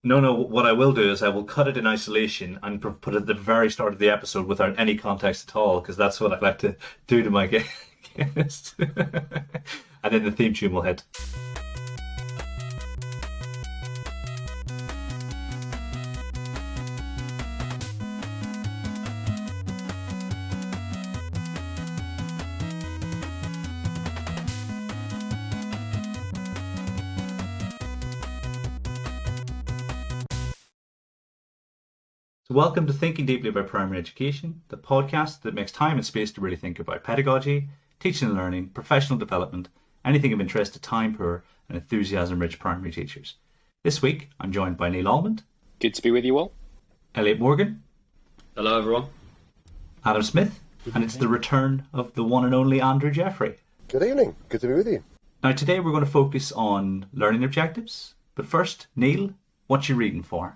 No, no. What I will do is I will cut it in isolation and put it at the very start of the episode without any context at all, because that's what I like to do to my guests. And then the theme tune will hit. So welcome to Thinking Deeply About Primary Education, the podcast that makes time and space to really think about pedagogy, teaching and learning, professional development, anything of interest to time-poor and enthusiasm-rich primary teachers. This week, I'm joined by Neil Almond. Good to be with you all. Elliot Morgan. Hello, everyone. Adam Smith. And it's the return of the one and only Andrew Jeffrey. Good evening. Good to be with you. Now, today we're going to focus on learning objectives. But first, Neil, what you reading for?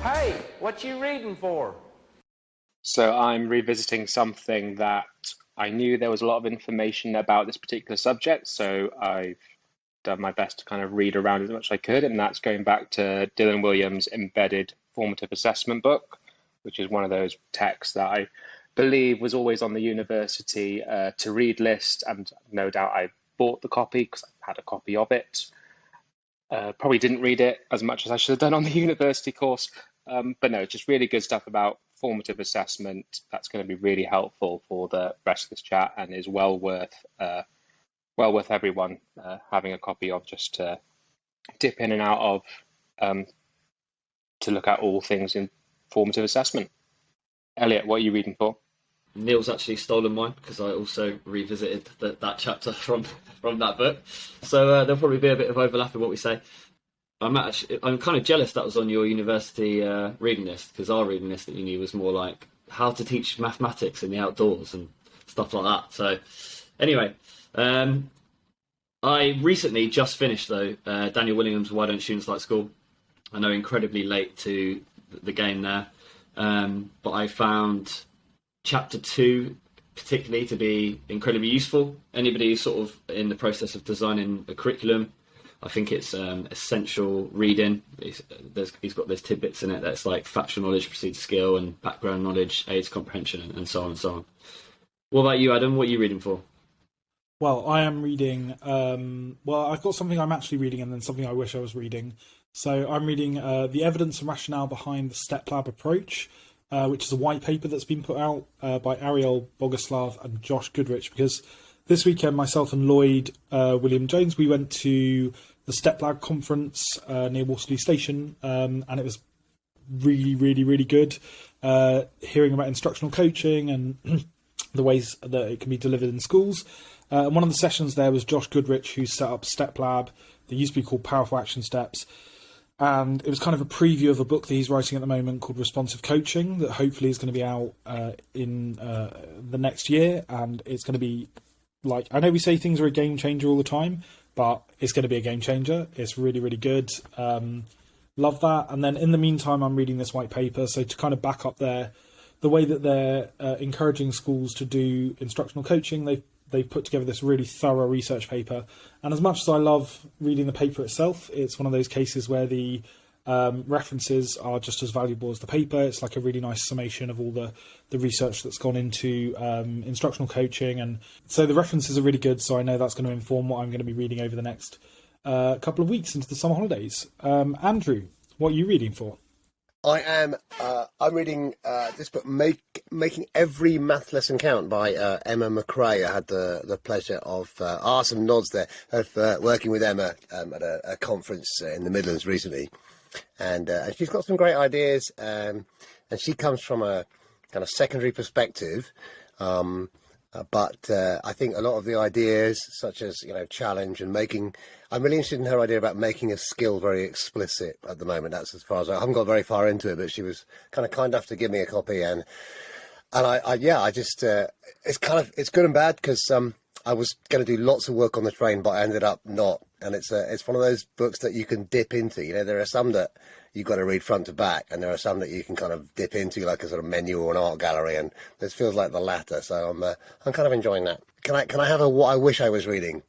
Hey, what you reading for? So I'm revisiting something that I knew there was a lot of information about this particular subject, so I've done my best to kind of read around as much as I could, and that's going back to Dylan Williams' Embedded Formative Assessment book, which is one of those texts that I believe was always on the university to read list, and no doubt I bought the copy because I had a copy of it. Probably didn't read it as much as I should have done on the university course, but no, just really good stuff about formative assessment. That's going to be really helpful for the rest of this chat, and is well worth everyone having a copy of, just to dip in and out of, to look at all things in formative assessment. Elliot, what are you reading for? Neil's actually stolen mine because I also revisited that chapter from that book. So there'll probably be a bit of overlap in what we say. I'm kind of jealous that was on your university reading list, because our reading list at uni was more like how to teach mathematics in the outdoors and stuff like that. So anyway, I recently just finished though Daniel Williams' Why Don't Students Like School? I know incredibly late to the game there, but I found chapter 2 particularly to be incredibly useful. Anybody who's sort of in the process of designing a curriculum, I think it's essential reading. He's got those tidbits in it that's like factual knowledge precedes skill, and background knowledge aids comprehension, and so on and so on. What about you, Adam? What are you reading for? Well, I am reading, I've got something I'm actually reading and then something I wish I was reading. So I'm reading The Evidence and Rationale Behind the Step Lab Approach, which is a white paper that's been put out by Ariel Bogoslav and Josh Goodrich, because this weekend myself and Lloyd William Jones, we went to the Step Lab conference near Waterloo Station, and it was really, really, really good, hearing about instructional coaching and the ways that it can be delivered in schools. And one of the sessions there was Josh Goodrich, who set up Step Lab. They used to be called Powerful Action Steps. And it was kind of a preview of a book that he's writing at the moment called Responsive Coaching, that hopefully is going to be out in the next year. And it's going to be like, I know we say things are a game changer all the time, but it's going to be a game changer. It's really, really good. Love that. And then in the meantime, I'm reading this white paper. So to kind of back up the way that they're encouraging schools to do instructional coaching, they've put together this really thorough research paper. And as much as I love reading the paper itself, it's one of those cases where the references are just as valuable as the paper. It's like a really nice summation of all the research that's gone into instructional coaching. And so the references are really good. So I know that's going to inform what I'm going to be reading over the next couple of weeks into the summer holidays. Andrew, what are you reading for? I'm reading this book, Making Every Math Lesson Count, by Emma McRae. I had the pleasure of, some nods there, of working with Emma at a conference in the Midlands recently. And she's got some great ideas, and she comes from a kind of secondary perspective. But I think a lot of the ideas, such as, challenge and making, I'm really interested in her idea about making a skill very explicit at the moment. That's as far as I haven't got very far into it, but she was kind enough to give me a copy. And I just, it's good and bad, because I was going to do lots of work on the train, but I ended up not. And it's one of those books that you can dip into. You know, there are some that you've got to read front to back, and there are some that you can kind of dip into, like a sort of menu or an art gallery. And this feels like the latter. So I'm kind of enjoying that. Can I have a what I wish I was reading?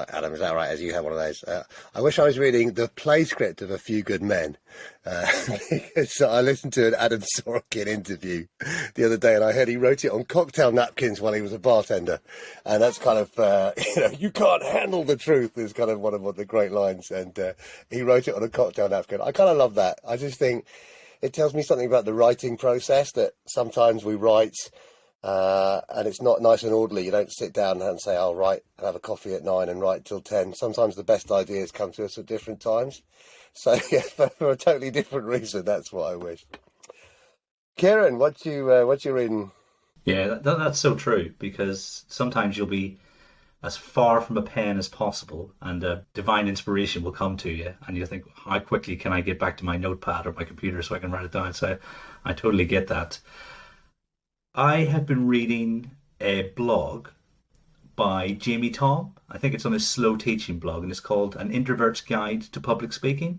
Adam, is that right? As you have one of those, I wish I was reading the play script of A Few Good Men, because I listened to an Adam Sorokin interview the other day, and I heard he wrote it on cocktail napkins while he was a bartender, and that's kind of you can't handle the truth is kind of one of the great lines, and he wrote it on a cocktail napkin. I kind of love that. I just think it tells me something about the writing process, that sometimes we write. And it's not nice and orderly. You don't sit down and say, I'll write and have a coffee at 9 and write till 10. Sometimes the best ideas come to us at different times. So, yeah, for a totally different reason, that's what I wish. Kieran, what you reading? Yeah, that's so true, because sometimes you'll be as far from a pen as possible and divine inspiration will come to you, and you think, how quickly can I get back to my notepad or my computer so I can write it down? So I totally get that. I have been reading a blog by Jamie Tom. I think it's on his slow teaching blog, and it's called An Introvert's Guide to Public Speaking.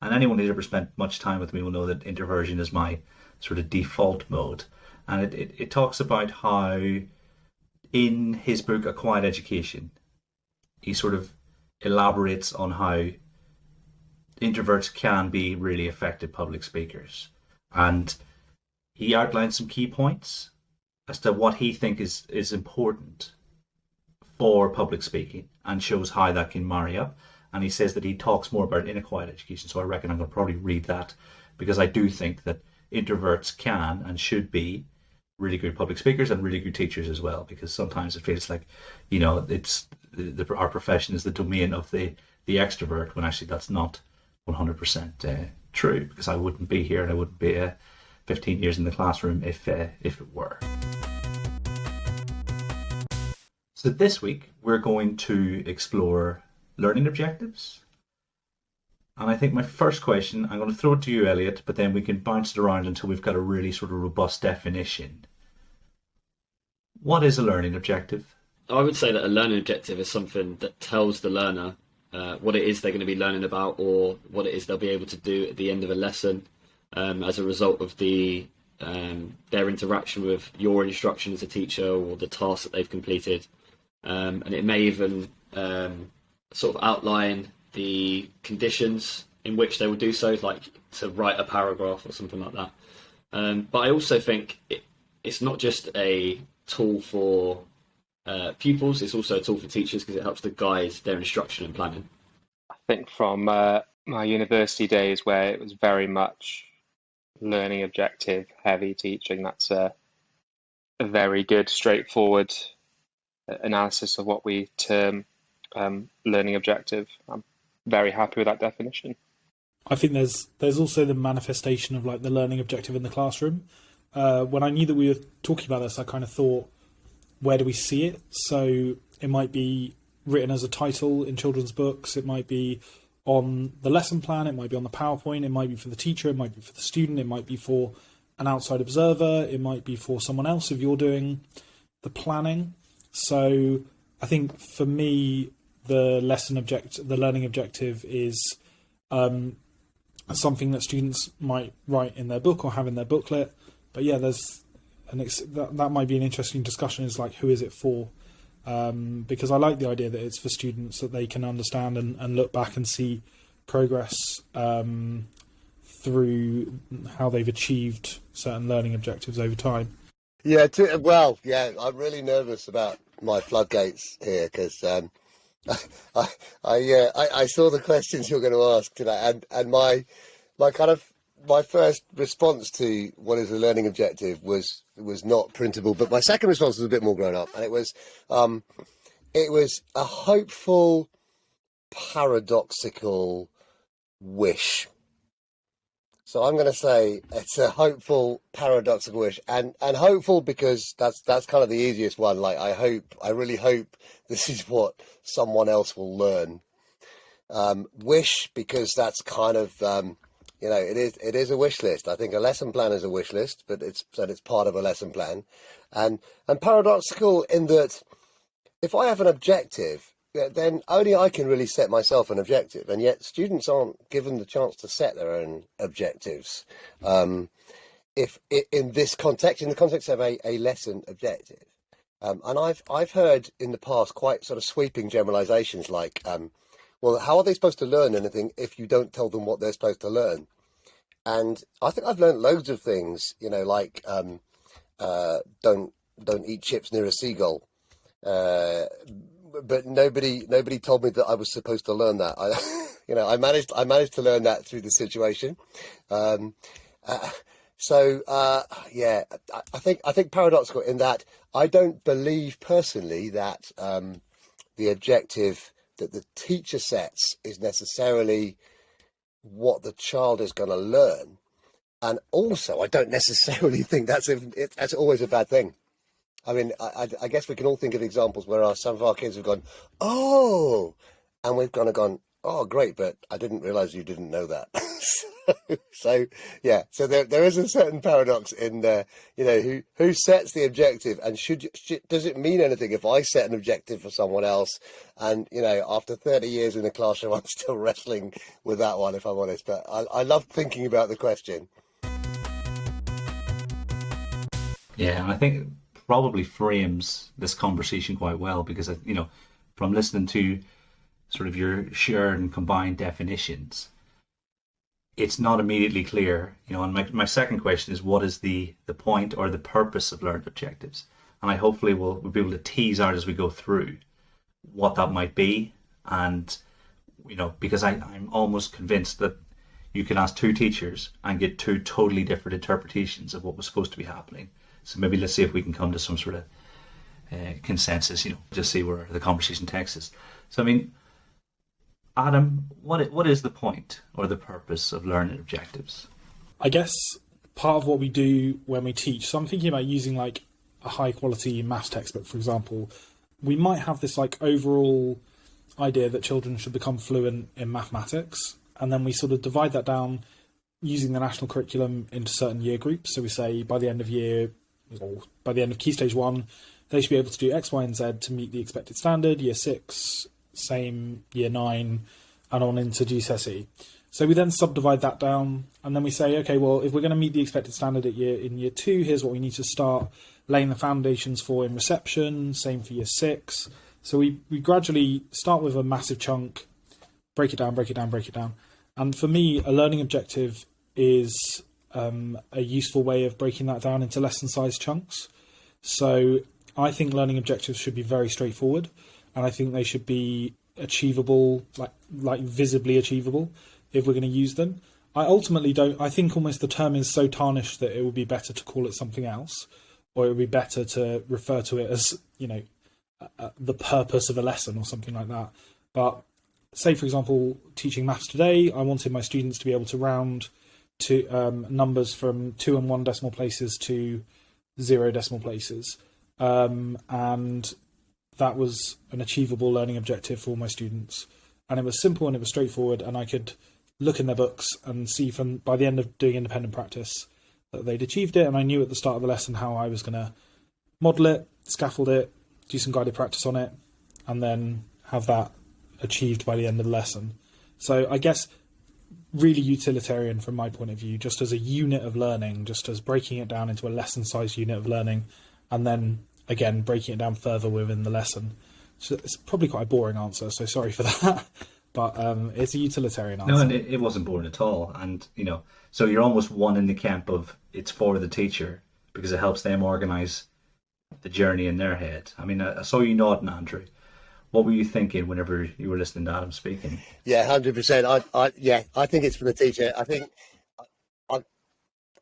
And anyone who's ever spent much time with me will know that introversion is my sort of default mode. And it talks about how in his book, A Quiet Education, he sort of elaborates on how introverts can be really effective public speakers. And he outlines some key points as to what he thinks is important for public speaking and shows how that can marry up. And he says that he talks more about it in A Quiet Education, so I reckon I'm going to probably read that, because I do think that introverts can and should be really good public speakers and really good teachers as well, because sometimes it feels like, it's our profession is the domain of the extrovert, when actually that's not 100% true, because I wouldn't be here and I wouldn't be 15 years in the classroom if it were. So this week we're going to explore learning objectives. And I think my first question, I'm going to throw it to you, Elliot, but then we can bounce it around until we've got a really sort of robust definition. What is a learning objective? I would say that a learning objective is something that tells the learner what it is they're going to be learning about, or what it is they'll be able to do at the end of a lesson. As a result of their interaction with your instruction as a teacher or the task that they've completed. And it may even sort of outline the conditions in which they will do so, like to write a paragraph or something like that. But I also think it's not just a tool for pupils, it's also a tool for teachers, because it helps to guide their instruction and planning. I think from my university days, where it was very much learning objective heavy teaching, that's a very good straightforward analysis of what we term learning objective. I'm very happy with that definition. I think there's also the manifestation of like the learning objective in the classroom. When I knew that we were talking about this, I kind of thought, where do we see it? So it might be written as a title in children's books, it might be on the lesson plan, it might be on the PowerPoint, it might be for the teacher, it might be for the student, it might be for an outside observer, it might be for someone else if you're doing the planning. So I think for me, the learning objective is something that students might write in their book or have in their booklet. But yeah, that might be an interesting discussion, is like, who is it for? Because I like the idea that it's for students, that they can understand and look back and see progress through how they've achieved certain learning objectives over time. Yeah, I'm really nervous about my floodgates here, because I saw the questions you're going to ask today, and my first response to what is a learning objective was not printable, but my second response was a bit more grown up, and it was a hopeful, paradoxical wish. So I'm going to say it's a hopeful, paradoxical wish, and hopeful because that's kind of the easiest one. Like, I really hope this is what someone else will learn. Wish, because that's kind of it is a wish list. I think a lesson plan is a wish list, but it's part of a lesson plan, and paradoxical in that if I have an objective, then only I can really set myself an objective, and yet students aren't given the chance to set their own objectives. If in this context, in the context of a lesson objective, and I've heard in the past quite sort of sweeping generalizations like, well, how are they supposed to learn anything if you don't tell them what they're supposed to learn? And I think I've learned loads of things, like don't eat chips near a seagull. But nobody told me that I was supposed to learn that. I managed to learn that through the situation. Yeah, I think paradoxical in that I don't believe personally that the objective that the teacher sets is necessarily what the child is going to learn, and also I don't necessarily think that's always a bad thing. I mean, I guess we can all think of examples where some of our kids have gone, oh, and we've kind of gone, oh, great, but I didn't realise you didn't know that. So there is a certain paradox in who sets the objective, and does it mean anything if I set an objective for someone else? And after 30 years in the classroom, I'm still wrestling with that one, if I'm honest. But I love thinking about the question. Yeah, and I think it probably frames this conversation quite well, because from listening to sort of your shared and combined definitions, it's not immediately clear, and my second question is, what is the point or the purpose of learned objectives? And I hopefully we'll be able to tease out as we go through what that might be. And because I'm almost convinced that you can ask two teachers and get two totally different interpretations of what was supposed to be happening. So maybe let's see if we can come to some sort of consensus, just see where the conversation takes us. So I mean, Adam, what is the point or the purpose of learning objectives? I guess part of what we do when we teach, so I'm thinking about using like a high quality maths textbook, for example. We might have this like overall idea that children should become fluent in mathematics, and then we sort of divide that down using the national curriculum into certain year groups. So we say by the end of Key Stage 1, they should be able to do X, Y, and Z to meet the expected standard. Year 6, same, year 9, and on into GCSE. So we then subdivide that down, and then we say, okay, well, if we're going to meet the expected standard in year 2, here's what we need to start laying the foundations for in reception, same for year 6. So we gradually start with a massive chunk, break it down. And for me, a learning objective is a useful way of breaking that down into lesson-sized chunks. So I think learning objectives should be very straightforward, and I think they should be achievable, like visibly achievable, if we're going to use them. I ultimately don't. I think almost the term is so tarnished that it would be better to call it something else, or it would be better to refer to it as the purpose of a lesson or something like that. But say, for example, teaching maths today, I wanted my students to be able to round to numbers from 2 and 1 decimal places to 0 decimal places, and that was an achievable learning objective for my students. And it was simple and it was straightforward, and I could look in their books and see by the end of doing independent practice that they'd achieved it, and I knew at the start of the lesson how I was going to model it, scaffold it, do some guided practice on it, and then have that achieved by the end of the lesson. So I guess really utilitarian from my point of view, just as a unit of learning, just as breaking it down into a lesson-sized unit of learning, and then again breaking it down further within the lesson. So it's probably quite a boring answer, so sorry for that. But it's a utilitarian answer. No, and it wasn't boring at all. And so you're almost one in the camp of it's for the teacher because it helps them organise the journey in their head. I mean, I saw you nodding, Andrew. What were you thinking whenever you were listening to Adam speaking? Yeah, 100%. I think it's for the teacher. I think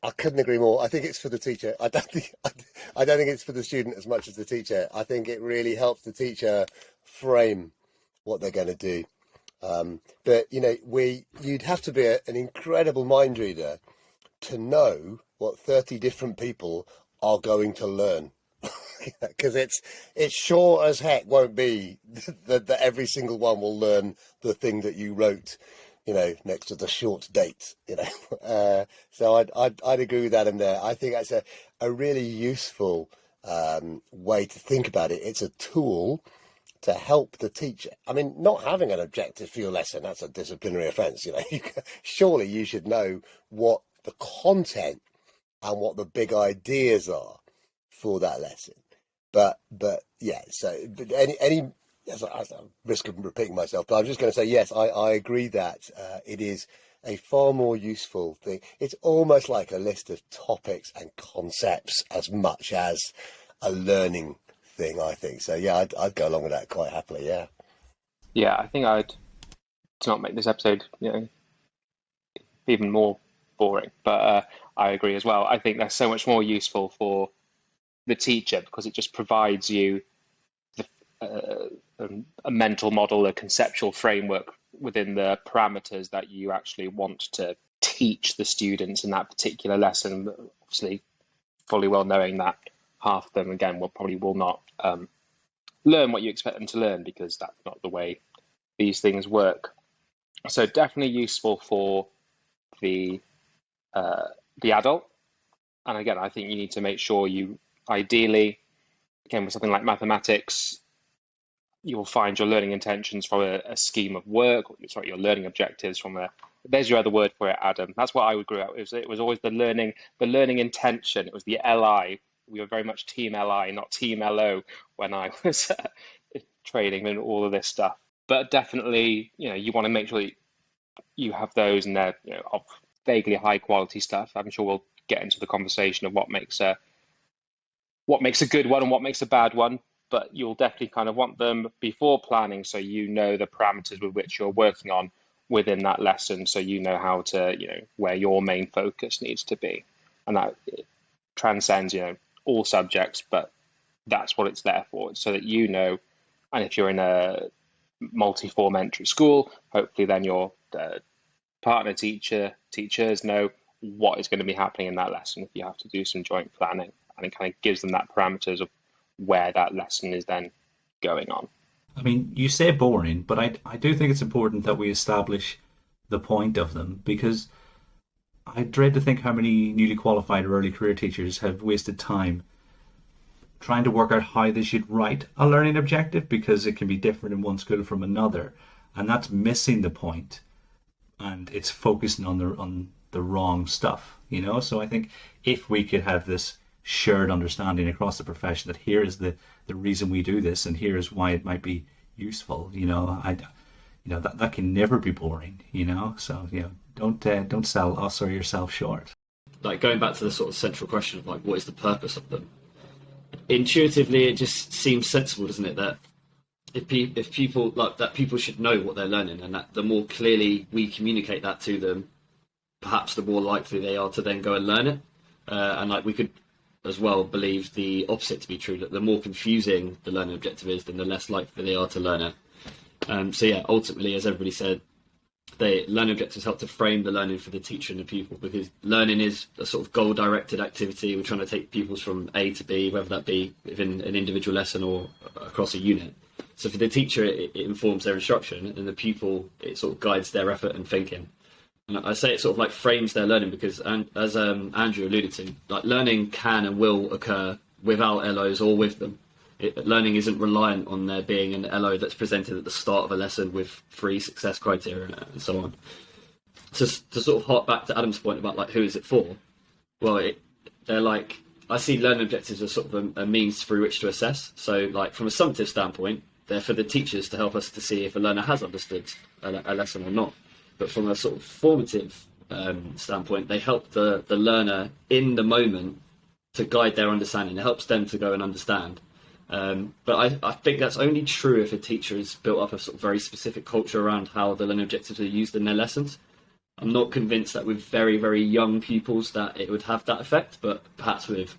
I couldn't agree more. I think it's for the teacher. I don't think it's for the student as much as the teacher. I think it really helps the teacher frame what they're going to do. But you'd have to be an incredible mind reader to know what 30 different people are going to learn. Because it's sure as heck won't be that every single one will learn the thing that you wrote, next to the short date, So I'd agree with Adam there. I think that's a really useful way to think about it. It's a tool to help the teacher. I mean, not having an objective for your lesson, that's a disciplinary offence. Surely you should know what the content and what the big ideas are for that lesson. But yeah, but any as I risk of repeating myself, but I'm just going to say, yes, I agree that it is a far more useful thing. It's almost like a list of topics and concepts as much as a learning thing, I think. So yeah, I'd go along with that quite happily. Yeah, I think I'd to not make this episode even more boring, but I agree as well. I think that's so much more useful for the teacher because it just provides you a mental model, a conceptual framework within the parameters that you actually want to teach the students in that particular lesson. Obviously, fully well knowing that half of them, again, will not learn what you expect them to learn because that's not the way these things work. So definitely useful for the adult. And again, I think you need to make sure you ideally, again, with something like mathematics, you will find your learning intentions from a scheme of work, your learning objectives from there's your other word for it, Adam. That's what I would grew up. It was always the learning intention. It was the LI. We were very much team LI, not team LO when I was training and all of this stuff. But definitely, you want to make sure you have those and they're of vaguely high quality stuff. I'm sure we'll get into the conversation of what makes a good one and what makes a bad one. But you'll definitely kind of want them before planning so you know the parameters with which you're working on within that lesson, so you know how to, where your main focus needs to be. And that transcends, all subjects, but that's what it's there for, so that and if you're in a multi-form entry school, hopefully then your partner teachers know what is going to be happening in that lesson if you have to do some joint planning, and it kind of gives them that parameters of where that lesson is then going on. I mean, you say boring, but I do think it's important that we establish the point of them, because I dread to think how many newly qualified or early career teachers have wasted time trying to work out how they should write a learning objective, because it can be different in one school from another, and that's missing the point, and it's focusing on the wrong stuff, So I think if we could have this shared understanding across the profession that here is the reason we do this and here is why it might be useful, that can never be boring, So don't sell us or yourself short. Like, going back to the sort of central question of like, what is the purpose of them? Intuitively, it just seems sensible, doesn't it, that if people like that, people should know what they're learning, and that the more clearly we communicate that to them, perhaps the more likely they are to then go and learn it. And like, we could as well believe the opposite to be true, that the more confusing the learning objective is, then the less likely they are to learn it. So yeah, ultimately, as everybody said, learning objectives help to frame the learning for the teacher and the pupil, because learning is a sort of goal-directed activity. We're trying to take pupils from A to B, whether that be within an individual lesson or across a unit. So for the teacher, it informs their instruction, and the pupil, it sort of guides their effort and thinking. And I say it sort of like frames their learning because, as Andrew alluded to, like, learning can and will occur without LOs or with them. Learning isn't reliant on there being an LO that's presented at the start of a lesson with 3 success criteria and so on. To sort of hark back to Adam's point about like, who is it for? Well, they're like, I see learning objectives as sort of a means through which to assess. So like, from a summative standpoint, they're for the teachers to help us to see if a learner has understood a lesson or not. But from a sort of formative standpoint, they help the learner in the moment to guide their understanding. It helps them to go and understand. But I think that's only true if a teacher has built up a sort of very specific culture around how the learning objectives are used in their lessons. I'm not convinced that with very, very young pupils that it would have that effect, but perhaps with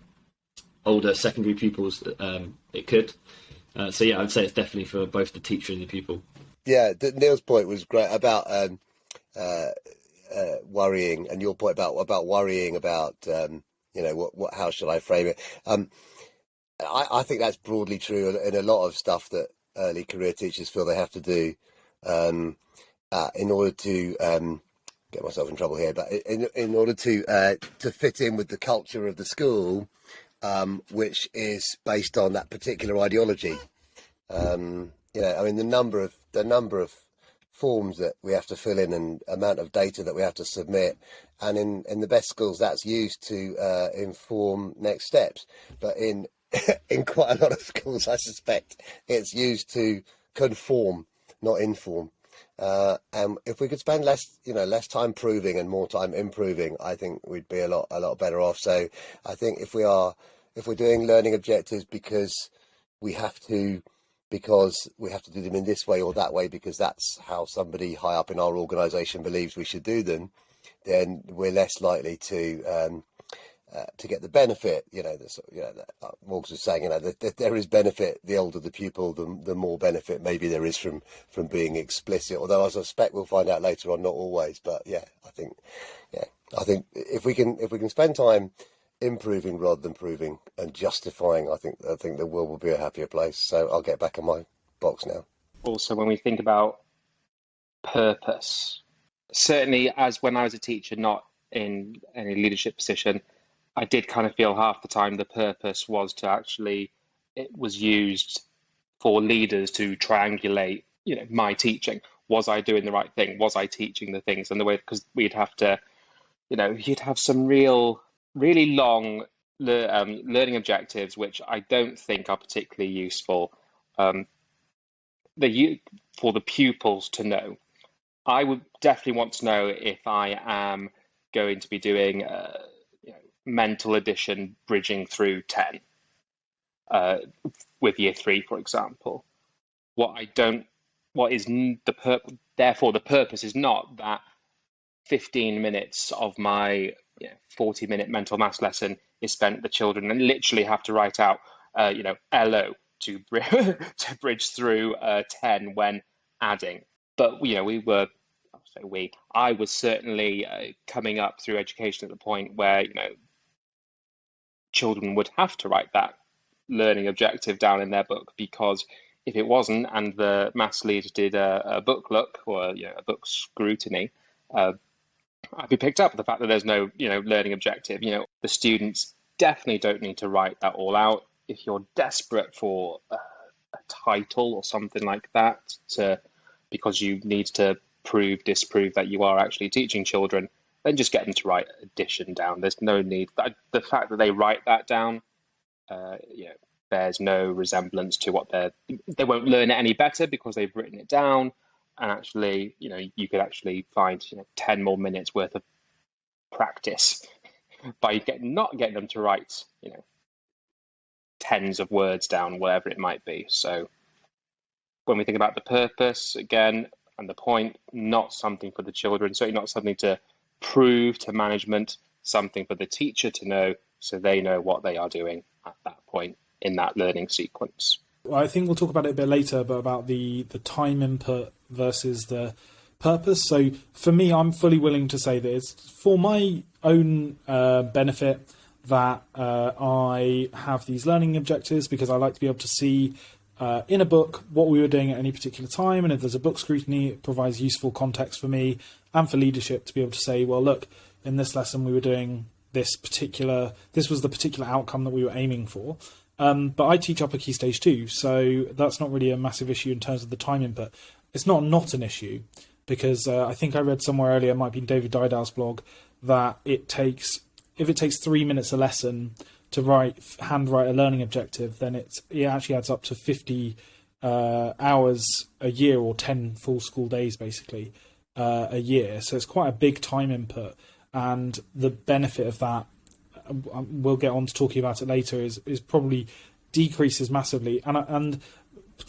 older secondary pupils, it could. So yeah, I'd say it's definitely for both the teacher and the pupil. Yeah, Neil's point was great about worrying, and your point about worrying about how shall I frame it. I think that's broadly true in a lot of stuff that early career teachers feel they have to do in order to get myself in trouble here, but in order to fit in with the culture of the school, which is based on that particular ideology. I mean, the number of forms that we have to fill in and amount of data that we have to submit, and in the best schools that's used to inform next steps, but in in quite a lot of schools I suspect it's used to conform, not inform. And if we could spend less time proving and more time improving, I think we'd be a lot better off. So I think if we're doing learning objectives because we have to do them in this way or that way because that's how somebody high up in our organisation believes we should do them, then we're less likely to get the benefit. Morgs was saying, that there is benefit. The older the pupil, the more benefit maybe there is from being explicit. Although I suspect we'll find out later on, not always. But I think if we can spend time improving rather than proving and justifying, I think the world will be a happier place. So I'll get back in my box now. Also, when we think about purpose, certainly as when I was a teacher, not in any leadership position, I did kind of feel half the time the purpose was it was used for leaders to triangulate, my teaching. Was I doing the right thing? Was I teaching the things? And the way, because we'd have to, you'd have some really long learning objectives, which I don't think are particularly useful for the pupils to know. I would definitely want to know if I am going to be doing mental addition bridging through 10 with year 3, for example. Therefore the purpose is not that 15 minutes of my 40-minute mental maths lesson is spent the children and literally have to write out LO to bridge through 10 when adding. But I was certainly coming up through education at the point where children would have to write that learning objective down in their book, because if it wasn't and the maths leader did a book look or a book scrutiny, I'd be picked up with the fact that there's no learning objective. The students definitely don't need to write that all out. If you're desperate for a title or something like that because you need to disprove that you are actually teaching children, then just get them to write addition down. There's no need. The fact that they write that down, bears no resemblance to what they won't learn it any better because they've written it down. And actually, you could actually find 10 more minutes worth of practice by not getting them to write tens of words down, whatever it might be. So when we think about the purpose again and the point, not something for the children, certainly not something to prove to management, something for the teacher to know so they know what they are doing at that point in that learning sequence. I think we'll talk about it a bit later, but about the time input versus the purpose. So for me, I'm fully willing to say that it's for my own benefit that I have these learning objectives, because I like to be able to see in a book what we were doing at any particular time, and if there's a book scrutiny, it provides useful context for me and for leadership to be able to say, well, look, in this lesson we were doing this was the particular outcome that we were aiming for. But I teach upper key stage 2, so that's not really a massive issue in terms of the time input. It's not an issue, because I think I read somewhere earlier, it might be David Didal's blog, that if it takes 3 minutes a lesson to handwrite a learning objective, then it actually adds up to 50 hours a year, or 10 full school days basically a year. So it's quite a big time input, and the benefit of that, we'll get on to talking about it later, is probably decreases massively. And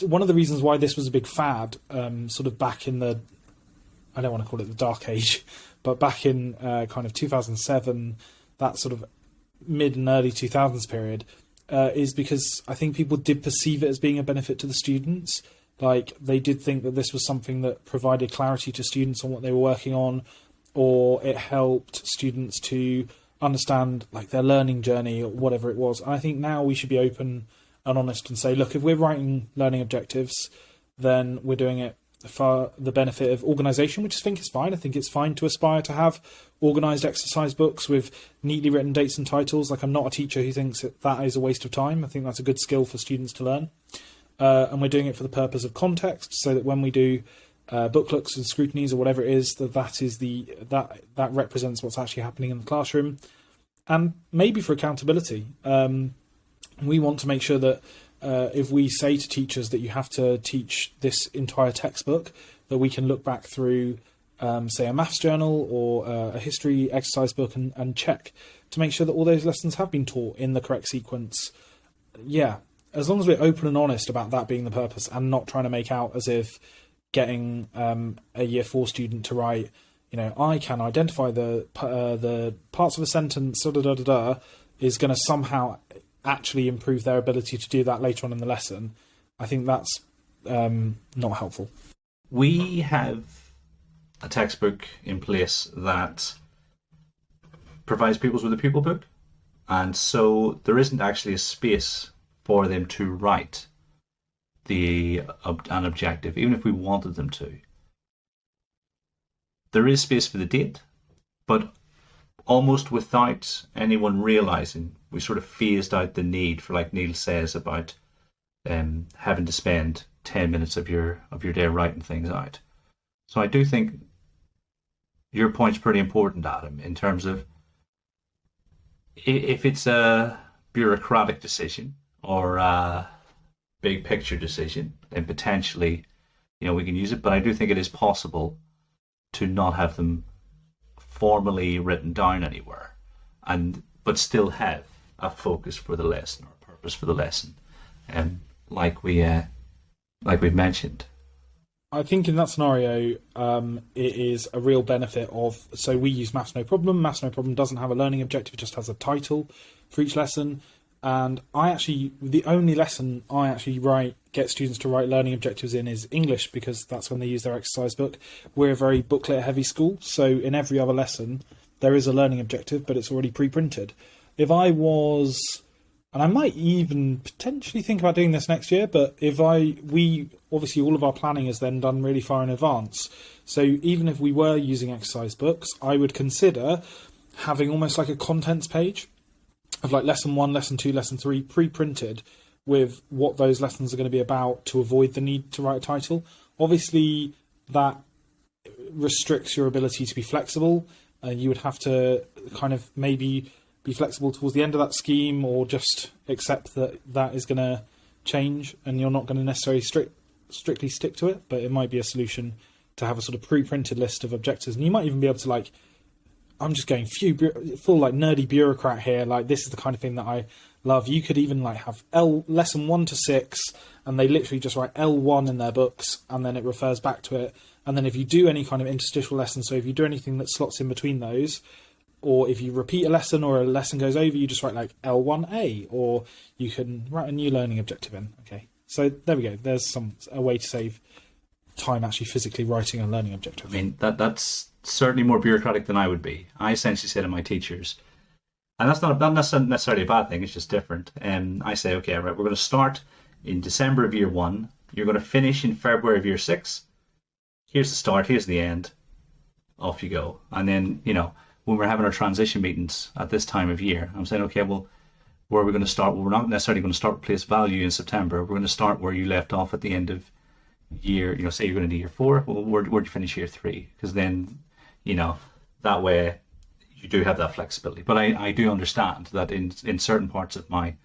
one of the reasons why this was a big fad, sort of back in the, I don't want to call it the dark age, but back in kind of 2007, that sort of mid and early 2000s period, is because I think people did perceive it as being a benefit to the students. Like, they did think that this was something that provided clarity to students on what they were working on, or it helped students to understand like their learning journey or whatever it was. And I think now we should be open and honest and say, look, if we're writing learning objectives, then we're doing it for the benefit of organisation, which I think is fine. I think it's fine to aspire to have organised exercise books with neatly written dates and titles. Like, I'm not a teacher who thinks that is a waste of time. I think that's a good skill for students to learn. and we're doing it for the purpose of context, so that when we do book looks and scrutinies or whatever it is, that represents what's actually happening in the classroom, and maybe for accountability. We want to make sure that if we say to teachers that you have to teach this entire textbook, that we can look back through, say, a maths journal or a history exercise book and check to make sure that all those lessons have been taught in the correct sequence. Yeah, as long as we're open and honest about that being the purpose, and not trying to make out as if getting a year 4 student to write, I can identify the parts of a sentence, is going to somehow actually improve their ability to do that later on in the lesson. I think that's not helpful. We have a textbook in place that provides pupils with a pupil book, and so there isn't actually a space for them to write an objective, even if we wanted them to. There is space for the date, but almost without anyone realizing, we sort of phased out the need for, like Neil says, about having to spend 10 minutes of your day writing things out. So I do think your point's pretty important, Adam, in terms of if it's a bureaucratic decision or a big picture decision, then potentially, we can use it. But I do think it is possible to not have them formally written down anywhere, but still have a focus for the lesson or a purpose for the lesson, like we've mentioned. I think in that scenario, it is a real benefit of, so we use Maths No Problem. Maths No Problem doesn't have a learning objective, it just has a title for each lesson. And the only lesson I actually get students to write learning objectives in is English, because that's when they use their exercise book. We're a very booklet heavy school, so in every other lesson there is a learning objective, but it's already pre-printed. If I was, and I might even potentially think about doing this next year, but we obviously all of our planning is then done really far in advance. So even if we were using exercise books, I would consider having almost like a contents page of like lesson 1, lesson 2, lesson 3 pre-printed with what those lessons are going to be about, to avoid the need to write a title. Obviously that restricts your ability to be flexible. You would have to kind of maybe be flexible towards the end of that scheme, or just accept that is going to change and you're not going to necessarily strictly stick to it. But it might be a solution to have a sort of pre-printed list of objectives, and you might even be able to, I'm just going full nerdy bureaucrat here, this is the kind of thing that I love. You could even have lesson 1 to 6, and they literally just write L1 in their books, and then it refers back to it. And then if you do any kind of interstitial lesson, so if you do anything that slots in between those, or if you repeat a lesson or a lesson goes over, you just write L1A, or you can write a new learning objective in. Okay, so there we go. There's a way to save time actually physically writing a learning objective. I mean, that's certainly more bureaucratic than I would be. I essentially say to my teachers, and that's not necessarily a bad thing, it's just different. I say, okay, right, we're going to start in December of year 1. You're going to finish in February of year 6. Here's the start, here's the end. Off you go. And then, when we're having our transition meetings at this time of year, I'm saying, okay, well, where are we going to start? Well, we're not necessarily going to start with place value in September. We're going to start where you left off at the end of year, say you're going to do year 4. Well, where'd you finish year 3? Because then, that way you do have that flexibility. But I do understand that in certain parts of my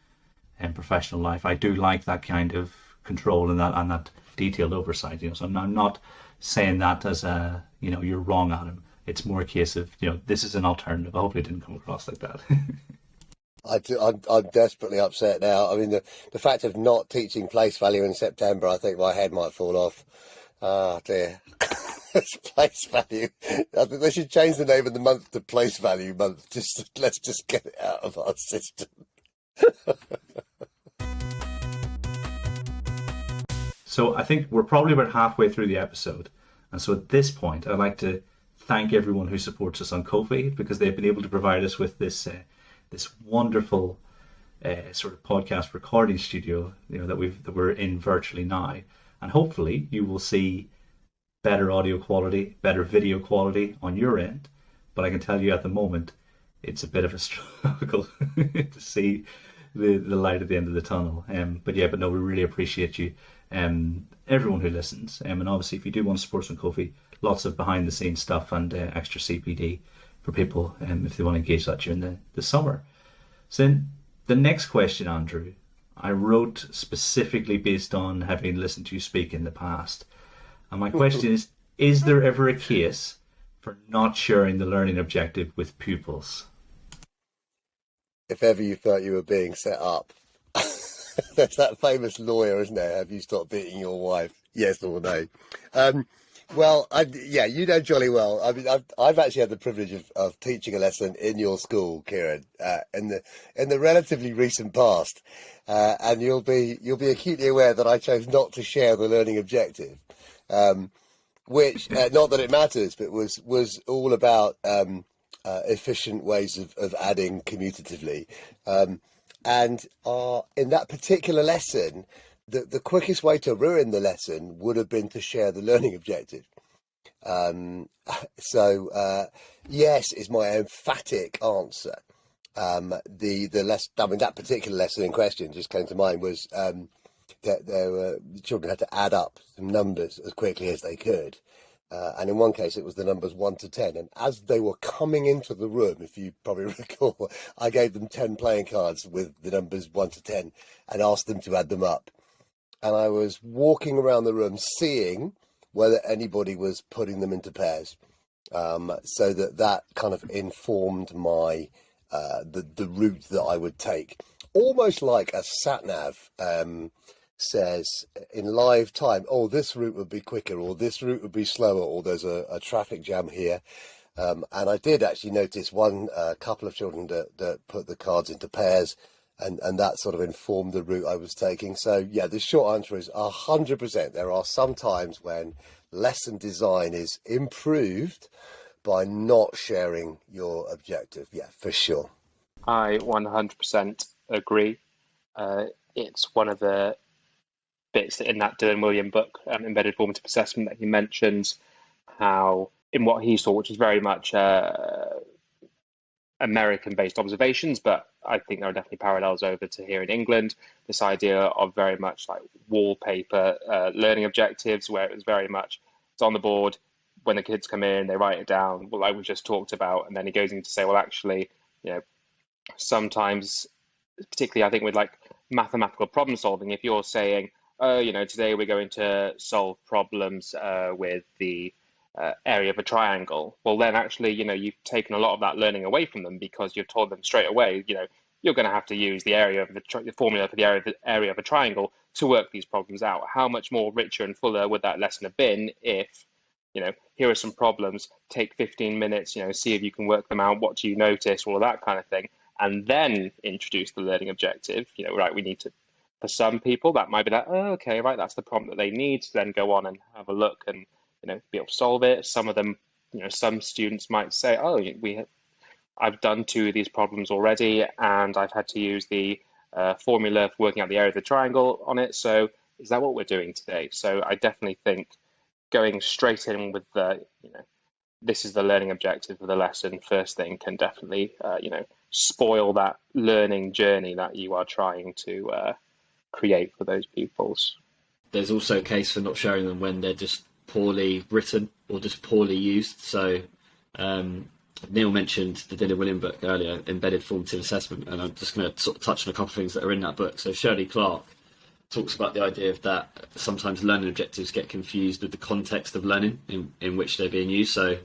professional life, I do like that kind of control and that detailed oversight. So I'm not saying that as a, you're wrong, Adam. It's more a case of, this is an alternative. I hope it didn't come across like that. I'm desperately upset now. I mean, the fact of not teaching place value in September, I think my head might fall off. Oh dear. It's place value. I think they should change the name of the month to place value month. Let's just get it out of our system. So I think we're probably about halfway through the episode. And so at this point, I'd like to thank everyone who supports us on Ko-fi, because they've been able to provide us with this wonderful sort of podcast recording studio, that we're in virtually now. And hopefully you will see better audio quality, better video quality on your end. But I can tell you at the moment, it's a bit of a struggle to see the light at the end of the tunnel. But no, we really appreciate you, everyone who listens. And obviously, if you do want to support some coffee, lots of behind the scenes stuff and extra CPD for people if they want to engage that during the summer. So then the next question, Andrew, I wrote specifically based on having listened to you speak in the past. And my question is there ever a case for not sharing the learning objective with pupils? If ever you thought you were being set up. There's that famous lawyer, isn't there? Have you stopped beating your wife? Yes or no? Well, you know jolly well. I mean, I've actually had the privilege of teaching a lesson in your school, Kieran, in the relatively recent past, and you'll be acutely aware that I chose not to share the learning objective, which not that it matters, but was all about efficient ways of adding commutatively, and in that particular lesson. The quickest way to ruin the lesson would have been to share the learning objective. Yes is my emphatic answer. That particular lesson in question just came to mind was that the children had to add up some numbers as quickly as they could. And in one case, it was the numbers 1 to 10. And as they were coming into the room, if you probably recall, I gave them 10 playing cards with the numbers 1 to 10 and asked them to add them up. And I was walking around the room seeing whether anybody was putting them into pairs, so that kind of informed my the route that I would take, almost like a sat nav says in live time. Oh, this route would be quicker, or this route would be slower, or there's a traffic jam here. And I did actually notice one couple of children that put the cards into pairs. And that sort of informed the route I was taking. So, yeah, the short answer is 100%. There are some times when lesson design is improved by not sharing your objective. Yeah, for sure. I 100% agree. It's one of the bits in that Dylan William book, Embedded Formative Assessment, that he mentions how, in what he saw, which is very much American-based observations, but I think there are definitely parallels over to here in England. This idea of very much like wallpaper learning objectives, where it was very much it's on the board. When the kids come in, they write it down, well, like we just talked about, and then he goes in to say, well, actually, sometimes, particularly I think with like mathematical problem solving, if you're saying, today we're going to solve problems with the area of a triangle, well then actually you've taken a lot of that learning away from them, because you've told them straight away you're going to have to use the area of the formula for the area of a triangle to work these problems out. How much more richer and fuller would that lesson have been if here are some problems, take 15 minutes, see if you can work them out, what do you notice, all of that kind of thing, and then introduce the learning objective. Right, we need to, for some people that might be like, oh, okay, right, that's the prompt that they need to then go on and have a look and be able to solve it. Some of them, some students might say, oh, I've done 2 of these problems already, and I've had to use the formula for working out the area of the triangle on it. So is that what we're doing today? So I definitely think going straight in with the, this is the learning objective of the lesson first thing can definitely, spoil that learning journey that you are trying to create for those pupils. There's also a case for not sharing them when they're just poorly written or just poorly used. So Neil mentioned the Dylan William book earlier, Embedded Formative Assessment, and I'm just going to sort of touch on a couple of things that are in that book. So Shirley Clark talks about the idea of that sometimes learning objectives get confused with the context of learning in which they're being used. So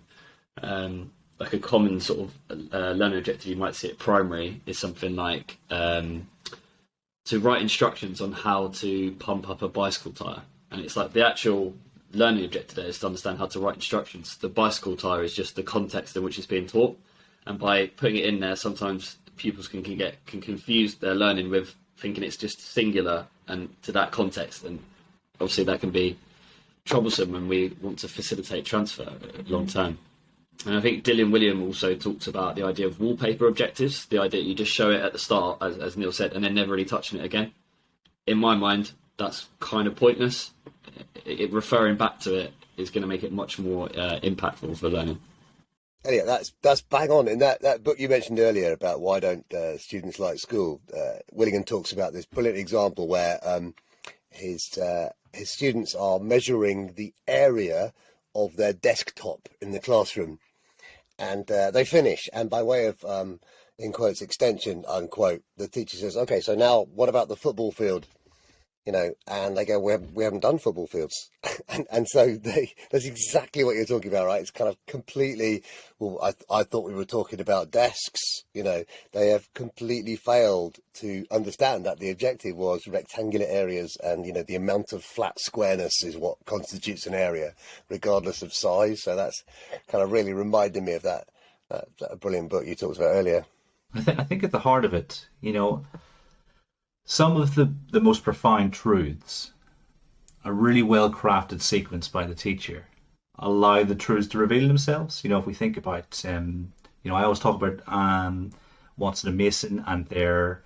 like a common sort of learning objective you might see at primary is something like to write instructions on how to pump up a bicycle tyre. And it's like the actual learning objective there is to understand how to write instructions. The bicycle tyre is just the context in which it's being taught. And by putting it in there, sometimes pupils can confuse their learning with thinking it's just singular and to that context. And obviously that can be troublesome when we want to facilitate transfer long term. And I think Dylan William also talks about the idea of wallpaper objectives, the idea that you just show it at the start, as Neil said, and then never really touching it again. In my mind, that's kind of pointless. Referring back to it is going to make it much more impactful for learning. Elliot, that's bang on. In that book you mentioned earlier about why don't students like school, Willingham talks about this brilliant example where his students are measuring the area of their desktop in the classroom, and they finish, and by way of in quotes extension unquote, the teacher says, "Okay, so now what about the football field?" And they go, we haven't done football fields. and so that's exactly what you're talking about, right? It's kind of completely, well, I thought we were talking about desks, they have completely failed to understand that the objective was rectangular areas, and, the amount of flat squareness is what constitutes an area, regardless of size. So that's kind of really reminded me of that brilliant book you talked about earlier. I think at the heart of it, some of the most profound truths, a really well crafted sequence by the teacher, allow the truths to reveal themselves. If we think about, I always talk about Watson and Mason and their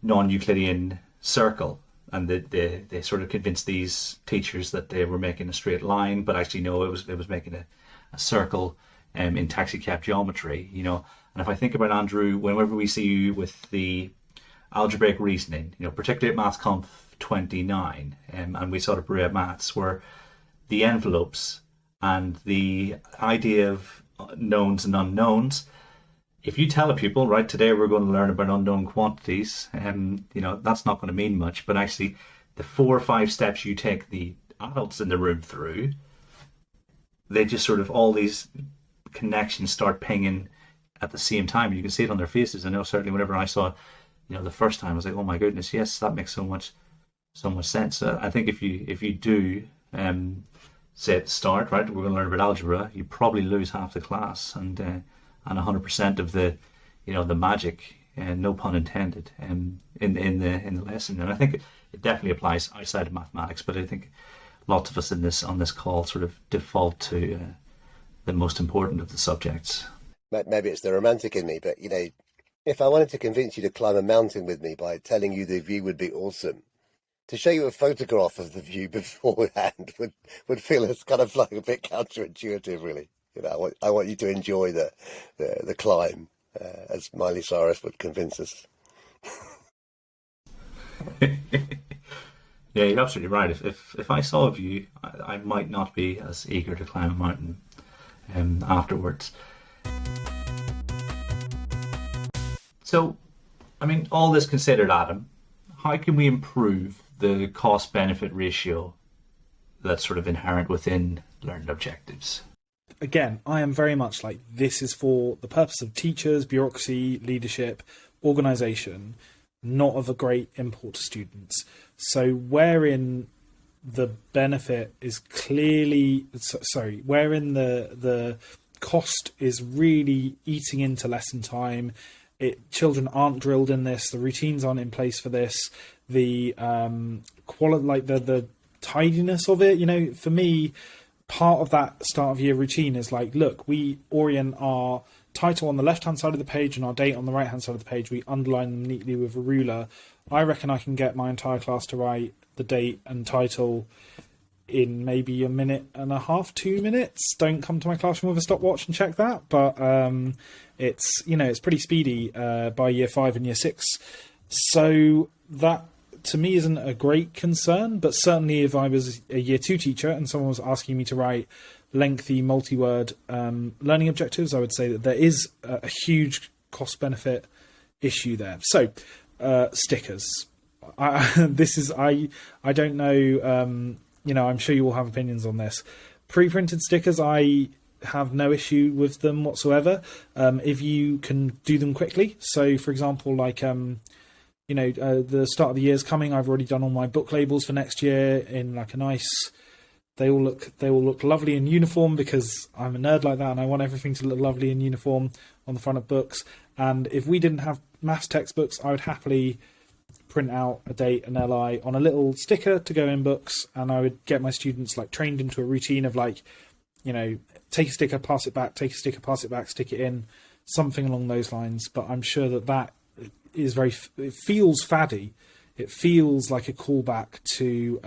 non-Euclidean circle, and they sort of convinced these teachers that they were making a straight line, but actually no, it was making a circle in taxi cab geometry. And if I think about Andrew, whenever we see you with the algebraic reasoning, particularly at Maths Conf 29, and we sort of brew out maths where the envelopes and the idea of knowns and unknowns, if you tell a pupil, right, today we're going to learn about unknown quantities, that's not going to mean much, but actually the 4 or 5 steps you take the adults in the room through, they just sort of, all these connections start pinging at the same time, and you can see it on their faces. I know certainly whenever I saw the first time, I was like, oh my goodness, yes, that makes so much sense. I think if you do say at the start, right, we're going to learn about algebra, you probably lose half the class, and 100% of the the magic, no pun intended, in the lesson. And I think it definitely applies outside of mathematics, but I think lots of us on this call sort of default to the most important of the subjects. Maybe it's the romantic in me, but if I wanted to convince you to climb a mountain with me by telling you the view would be awesome, to show you a photograph of the view beforehand would feel as kind of like a bit counterintuitive, really. I want you to enjoy the climb, as Miley Cyrus would convince us. Yeah, you're absolutely right. If I saw a view, I might not be as eager to climb a mountain afterwards. So, all this considered, Adam, how can we improve the cost-benefit ratio that's sort of inherent within learning objectives? Again, I am very much like, this is for the purpose of teachers, bureaucracy, leadership, organisation, not of a great import to students. So wherein the benefit is clearly, wherein the cost is really eating into lesson time, children aren't drilled in this, the routines aren't in place for this, the quality, like the tidiness of it, for me, part of that start of year routine is like, look, we orient our title on the left hand side of the page and our date on the right hand side of the page. We underline them neatly with a ruler. I reckon I can get my entire class to write the date and title in maybe a minute and a half, 2 minutes. Don't come to my classroom with a stopwatch and check that, but it's it's pretty speedy by year 5 and year 6. So that to me isn't a great concern, but certainly if I was a year 2 teacher and someone was asking me to write lengthy multi-word learning objectives, I would say that there is a huge cost benefit issue there. So stickers, I don't know, I'm sure you all have opinions on this. Pre-printed stickers, I have no issue with them whatsoever if you can do them quickly. So for example, like the start of the year is coming. I've already done all my book labels for next year in like a nice, they all look lovely in uniform, because I'm a nerd like that and I want everything to look lovely in uniform on the front of books. And if we didn't have maths textbooks, I would happily print out a date and LI on a little sticker to go in books, and I would get my students like trained into a routine of like, take a sticker, pass it back, take a sticker, pass it back, stick it in, something along those lines. But I'm sure that is it feels faddy. It feels like a callback to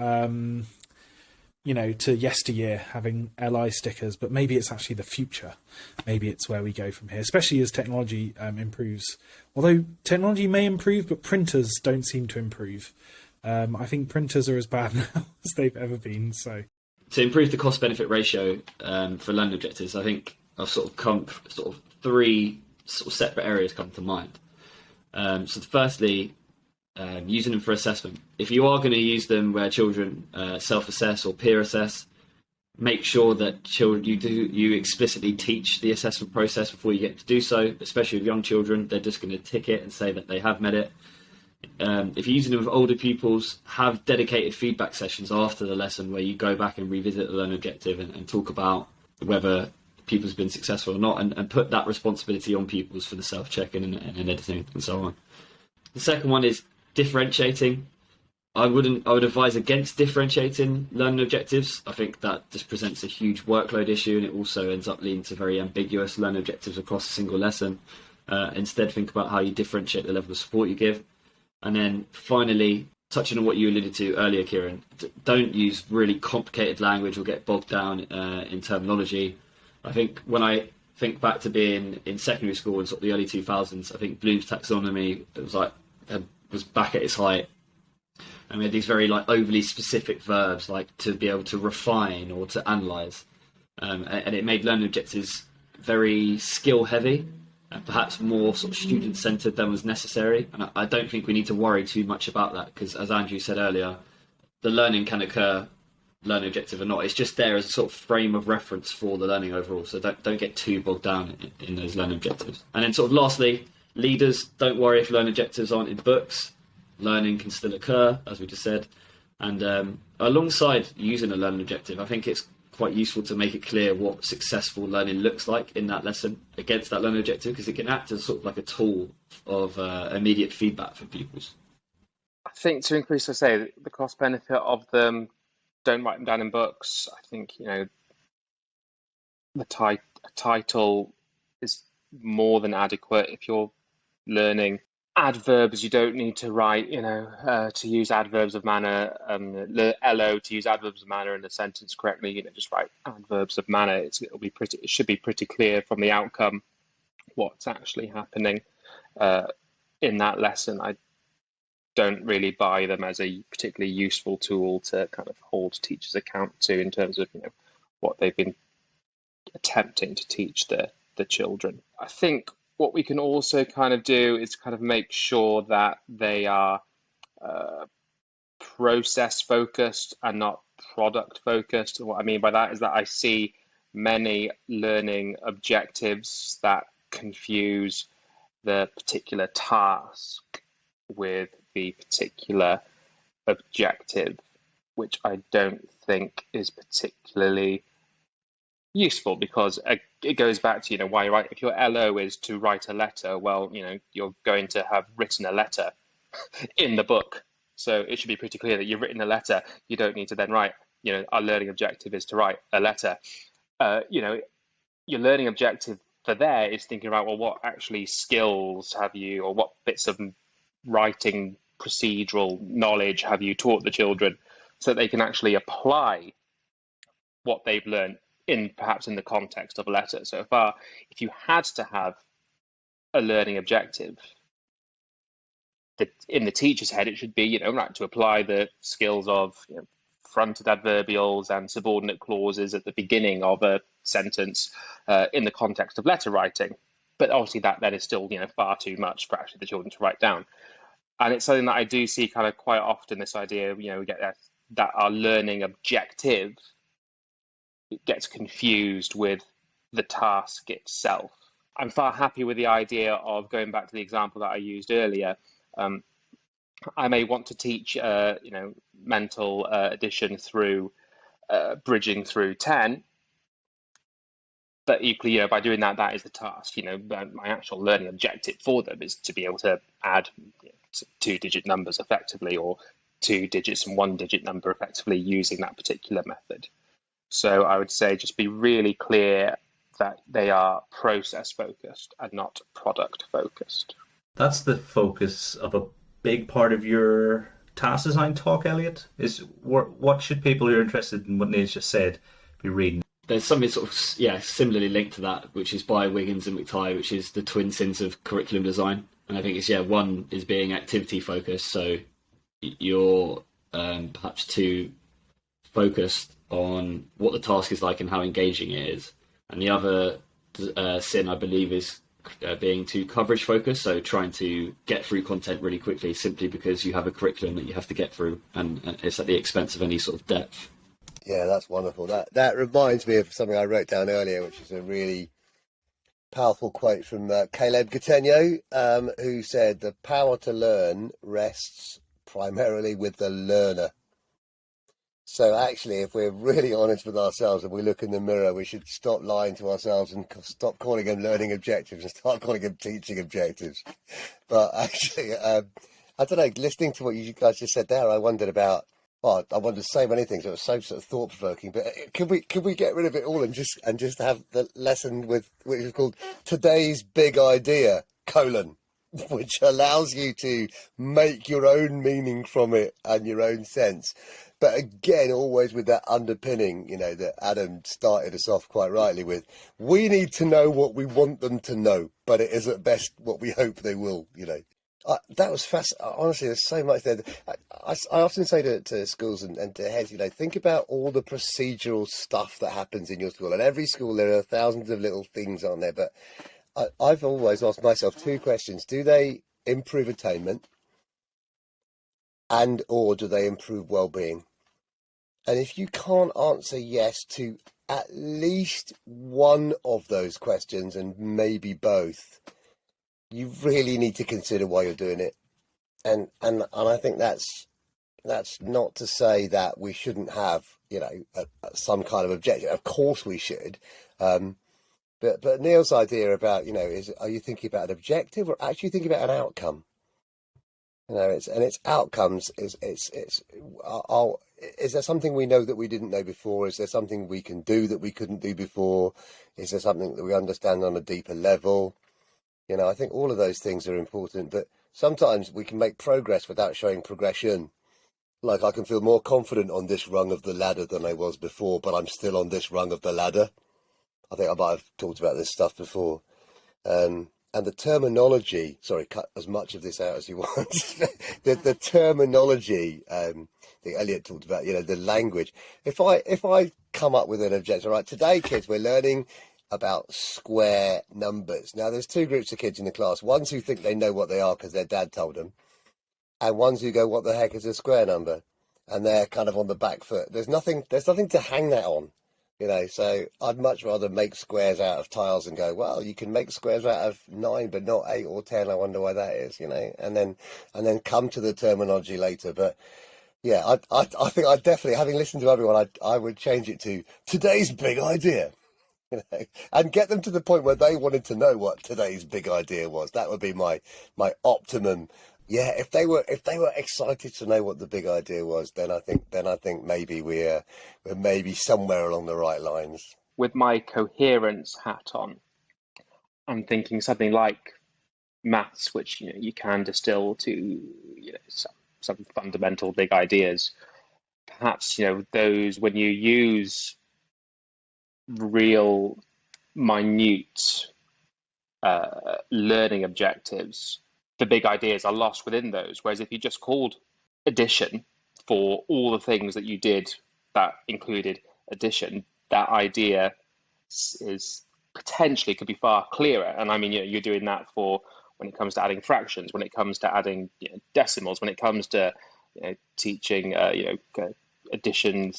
to yesteryear having LI stickers, but maybe it's actually the future. Maybe it's where we go from here, especially as technology improves. Although technology may improve, but printers don't seem to improve. I think printers are as bad now as they've ever been. So to improve the cost-benefit ratio for learning objectives, I think I've three separate areas come to mind. So firstly, using them for assessment. If you are going to use them where children self-assess or peer assess, make sure that you explicitly teach the assessment process before you get to do so, especially with young children. They're just going to tick it and say that they have met it. If you're using them with older pupils, have dedicated feedback sessions after the lesson where you go back and revisit the learning objective and talk about whether pupils have been successful or not, and put that responsibility on pupils for the self-checking and editing and so on. The second one is differentiating. I would advise against differentiating learning objectives. I think that just presents a huge workload issue, and it also ends up leading to very ambiguous learning objectives across a single lesson. Instead, think about how you differentiate the level of support you give. And then finally, touching on what you alluded to earlier, Kieran, don't use really complicated language or get bogged down in terminology. I think when I think back to being in secondary school in the early 2000s, I think Bloom's taxonomy was back at its height. And we had these very overly specific verbs, like to be able to refine or to analyse. And it made learning objectives very skill heavy and perhaps more student centred than was necessary. And I don't think we need to worry too much about that, because as Andrew said earlier, the learning can occur, learning objective or not. It's just there as a frame of reference for the learning overall. So don't get too bogged down in those learning objectives. And then lastly, leaders, don't worry if learning objectives aren't in books. Learning can still occur, as we just said. And alongside using a learning objective, I think it's quite useful to make it clear what successful learning looks like in that lesson against that learning objective, because it can act as a tool of immediate feedback for pupils. I think to increase, the cost benefit of them, don't write them down in books. I think, the title is more than adequate. If you're learning adverbs, you don't need to write, to use adverbs of manner, LO to use adverbs of manner in a sentence correctly, just write adverbs of manner. It should be pretty clear from the outcome what's actually happening in that lesson. I don't really buy them as a particularly useful tool to hold teachers account to in terms of, what they've been attempting to teach the children. I think what we can also do is make sure that they are process focused and not product focused. And what I mean by that is that I see many learning objectives that confuse the particular task with the particular objective, which I don't think is particularly useful, because it goes back to why you write. If your LO is to write a letter, well, you're going to have written a letter in the book, so it should be pretty clear that you've written a letter. You don't need to then write, our learning objective is to write a letter. Your learning objective for there is thinking about, well, what actually skills have you, or what bits of writing procedural knowledge have you taught the children, so that they can actually apply what they've learned perhaps in the context of a letter. So if you had to have a learning objective, that in the teacher's head, it should be, to apply the skills of fronted adverbials and subordinate clauses at the beginning of a sentence in the context of letter writing. But obviously that is still, far too much for actually the children to write down. And it's something that I do see quite often, this idea, we get that our learning objective, it gets confused with the task itself. I'm far happier with the idea of going back to the example that I used earlier. I may want to teach, mental addition through bridging through 10, but equally, by doing that, that is the task. My actual learning objective for them is to be able to add two-digit numbers effectively, or 2 digits and 1-digit number effectively, using that particular method. So I would say just be really clear that they are process focused and not product focused. That's the focus of a big part of your task design talk, Elliot? What should people who are interested in what Neil's just said be reading? There's something sort of similarly linked to that, which is by Wiggins and McTighe, which is the twin sins of curriculum design. And I think it's one is being activity focused, so you're perhaps too focused on what the task is like and how engaging it is, and the other sin I believe is being too coverage focused, so trying to get through content really quickly simply because you have a curriculum that you have to get through, and it's at the expense of any sort of depth. Yeah, that's wonderful. That reminds me of something I wrote down earlier, which is a really powerful quote from Caleb Gattegno, who said, "The power to learn rests primarily with the learner." So actually, if we're really honest with ourselves and we look in the mirror, we should stop lying to ourselves and stop calling them learning objectives and start calling them teaching objectives. But actually, I don't know, listening to what you guys just said there, I wondered about, I wanted to say many things. It was so sort of thought provoking. But could we get rid of it all and just have the lesson with which is called Today's Big Idea : which allows you to make your own meaning from it and your own sense. But again, always with that underpinning, that Adam started us off quite rightly with. We need to know what we want them to know, but it is at best what we hope they will. That was fascinating. Honestly, there's so much there. I often say to schools and to heads, think about all the procedural stuff that happens in your school. And every school, there are thousands of little things on there. But I've always asked myself two questions. Do they improve attainment? Or do they improve well-being? And if you can't answer yes to at least one of those questions, and maybe both, you really need to consider why you're doing it. And I think that's not to say that we shouldn't have some kind of objective. Of course we should. But Neil's idea about are you thinking about an objective or actually thinking about an outcome? Its outcomes is there something we know that we didn't know before? Is there something we can do that we couldn't do before? Is there something that we understand on a deeper level? I think all of those things are important, but sometimes we can make progress without showing progression. Like, I can feel more confident on this rung of the ladder than I was before, but I'm still on this rung of the ladder. I think I might have talked about this stuff before. And the terminology, sorry, cut as much of this out as you want. the terminology, I think Elliot talked about, the language. If I come up with an objective, right, today, kids, we're learning about square numbers. Now, there's two groups of kids in the class. Ones who think they know what they are because their dad told them, and ones who go, what the heck is a square number? And they're kind of on the back foot. There's nothing to hang that on. So I'd much rather make squares out of tiles and go, well, you can make squares out of 9, but not 8 or 10. I wonder why that is, and then come to the terminology later. But yeah, I think I definitely, having listened to everyone, I would change it to today's big idea, and get them to the point where they wanted to know what today's big idea was. That would be my optimum. Yeah, if they were excited to know what the big idea was, then I think maybe we're maybe somewhere along the right lines. With my coherence hat on, I'm thinking something like maths, which you can distill to some fundamental big ideas. Perhaps those, when you use real minute learning objectives, the big ideas are lost within those. Whereas if you just called addition for all the things that you did that included addition, that idea is potentially could be far clearer. And I mean, you're doing that for when it comes to adding fractions, when it comes to adding decimals, when it comes to teaching addition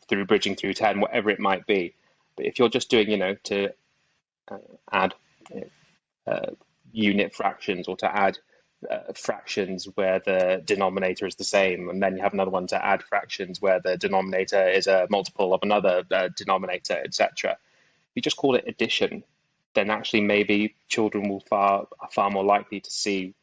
through bridging through 10, whatever it might be. But if you're just doing to add unit fractions, or to add fractions where the denominator is the same, and then you have another one to add fractions where the denominator is a multiple of another denominator, etc. If you just call it addition, then actually maybe children are far more likely to see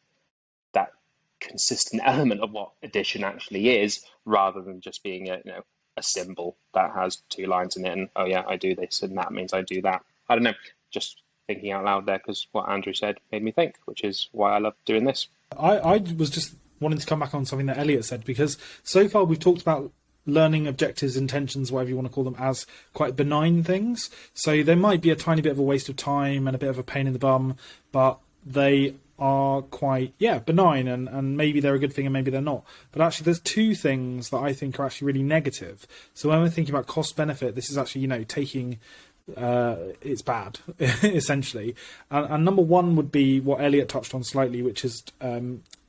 that consistent element of what addition actually is, rather than just being a symbol that has 2 lines in it and, oh yeah, I do this and that means I do that. I don't know, just thinking out loud there, because what Andrew said made me think, which is why I love doing this. I was just wanting to come back on something that Elliot said, because so far we've talked about learning objectives, intentions, whatever you want to call them, as quite benign things. So they might be a tiny bit of a waste of time and a bit of a pain in the bum, but they are quite, benign, and maybe they're a good thing and maybe they're not. But actually there's two things that I think are actually really negative. So when we're thinking about cost benefit, this is actually, taking it's bad essentially. And number one would be what Elliot touched on slightly, which is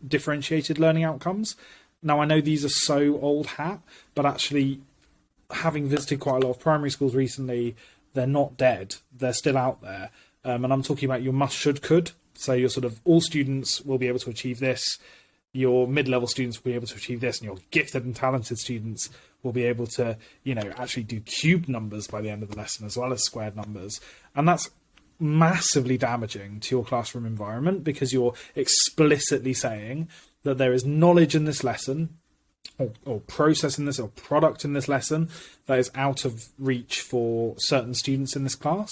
differentiated learning outcomes. Now I know these are so old hat, but actually having visited quite a lot of primary schools recently, they're not dead, they're still out there. And I'm talking about your must, should, could. So your sort of all students will be able to achieve this, your mid-level students will be able to achieve this, and your gifted and talented students will be able to, actually do cube numbers by the end of the lesson as well as squared numbers. And that's massively damaging to your classroom environment, because you're explicitly saying that there is knowledge in this lesson or process in this or product in this lesson that is out of reach for certain students in this class.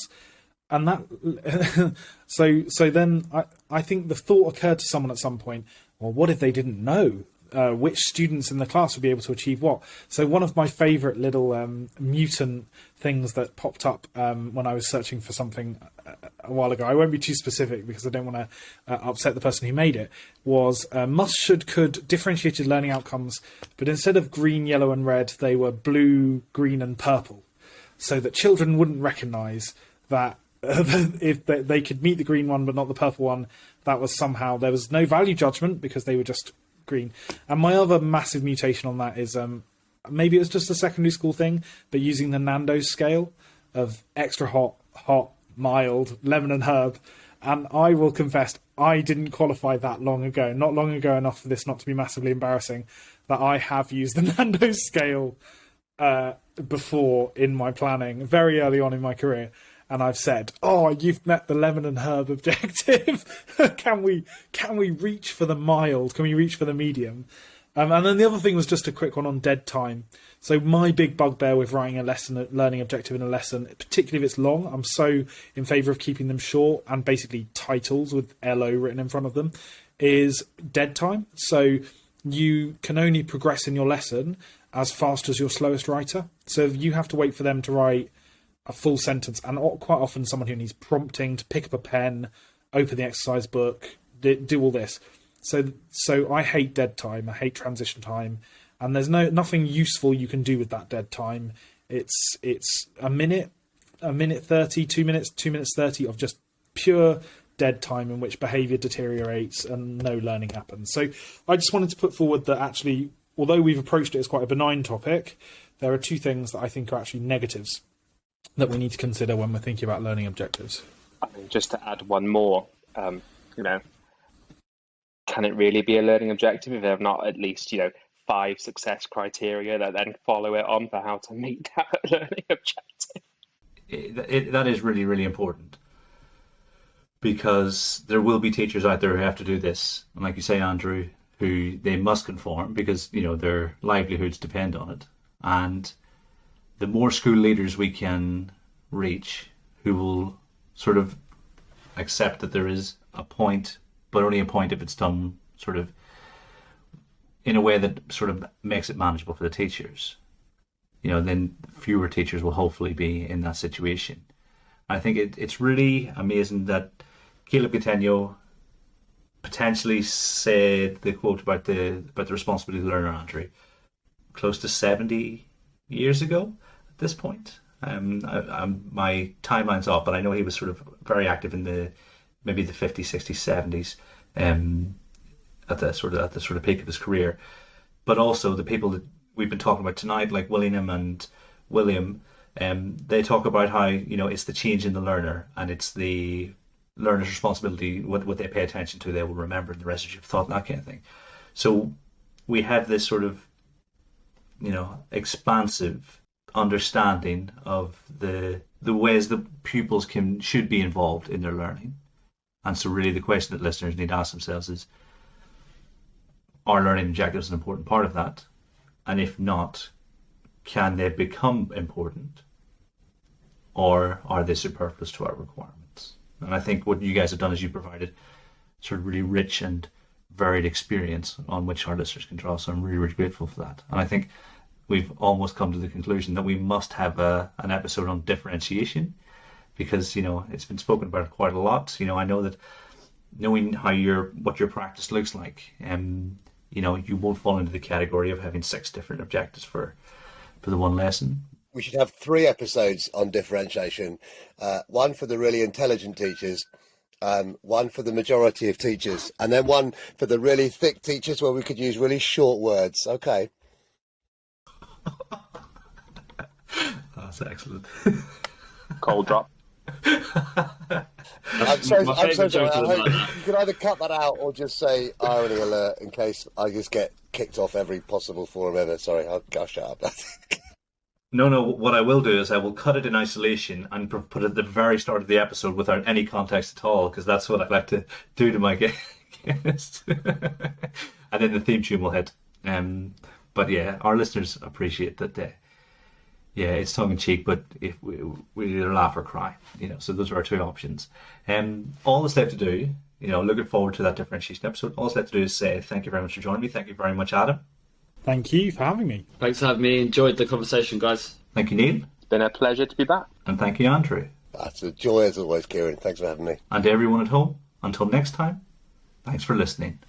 And that so then I think the thought occurred to someone at some point, well, what if they didn't know which students in the class would be able to achieve what? So one of my favourite little mutant things that popped up when I was searching for something a while ago, I won't be too specific because I don't want to upset the person who made it, was must, should, could differentiated learning outcomes, but instead of green, yellow and red, they were blue, green and purple, so that children wouldn't recognise that if they could meet the green one but not the purple one, that was somehow, there was no value judgment because they were just green. And my other massive mutation on that is maybe it was just a secondary school thing, but using the Nando's scale of extra hot, mild, lemon and herb. And I will confess, I didn't qualify that long ago, not long ago enough for this not to be massively embarrassing, that I have used the Nando's scale before in my planning very early on in my career. And I've said, oh, you've met the lemon and herb objective. Can we reach for the mild? Can we reach for the medium? And then the other thing was just a quick one on dead time. So my big bugbear with writing a lesson, learning objective in a lesson, particularly if it's long, I'm so in favour of keeping them short and basically titles with LO written in front of them, is dead time. So you can only progress in your lesson as fast as your slowest writer. So if you have to wait for them to write a full sentence, and quite often someone who needs prompting to pick up a pen, open the exercise book, do all this. So I hate dead time. I hate transition time, and there's nothing useful you can do with that dead time. It's a minute 30, 2 minutes, 2 minutes 30 of just pure dead time in which behaviour deteriorates and no learning happens. So I just wanted to put forward that actually, although we've approached it as quite a benign topic, there are two things that I think are actually negatives that we need to consider when we're thinking about learning objectives. I mean, just to add one more, can it really be a learning objective if there are not at least, 5 success criteria that then follow it on for how to meet that learning objective? That is really, really important, because there will be teachers out there who have to do this, and like you say, Andrew, who they must conform because their livelihoods depend on it. And the more school leaders we can reach who will sort of accept that there is a point, but only a point if it's done sort of in a way that sort of makes it manageable for the teachers, then fewer teachers will hopefully be in that situation. I think it's really amazing that Caleb Coutinho potentially said the quote about the responsibility of the learner, Andrew, close to 70 years ago at this point. My timeline's off, but I know he was sort of very active in maybe the 50s, 60s, 70s, at the sort of peak of his career. But also the people that we've been talking about tonight, like William and William, they talk about how it's the change in the learner, and it's the learner's responsibility. What they pay attention to, they will remember, and the residue of thought, and that kind of thing. So we have this sort of expansive understanding of the ways that pupils should be involved in their learning. And so really the question that listeners need to ask themselves is, are learning objectives an important part of that? And if not, can they become important? Or are they superfluous to our requirements? And I think what you guys have done is you provided sort of really rich and varied experience on which our listeners can draw. So I'm really, really grateful for that. And I think we've almost come to the conclusion that we must have an episode on differentiation, because, you know, it's been spoken about quite a lot. You know, I know that knowing what your practice looks like, you know, you won't fall into the category of having 6 different objectives for the one lesson. We should have 3 episodes on differentiation. One for the really intelligent teachers, one for the majority of teachers, and then one for the really thick teachers where we could use really short words. Okay. That's excellent. Cold drop. I'm so sorry. You can either cut that out or just say irony alert in case I just get kicked off every possible forum ever. Sorry, I'll shut up. No, what I will do is I will cut it in isolation and put it at the very start of the episode without any context at all, because that's what I like to do to my guests. And then the theme tune will hit. But yeah, our listeners appreciate that. Yeah, it's tongue in cheek, but if we either laugh or cry, you know. So those are our 2 options. All that's left to do, you know, looking forward to that differentiation episode. All that's left to do is say thank you very much for joining me. Thank you very much, Adam. Thank you for having me. Thanks for having me. Enjoyed the conversation, guys. Thank you, Neil. It's been a pleasure to be back. And thank you, Andrew. That's a joy as always, Kieran. Thanks for having me. And to everyone at home, until next time, thanks for listening.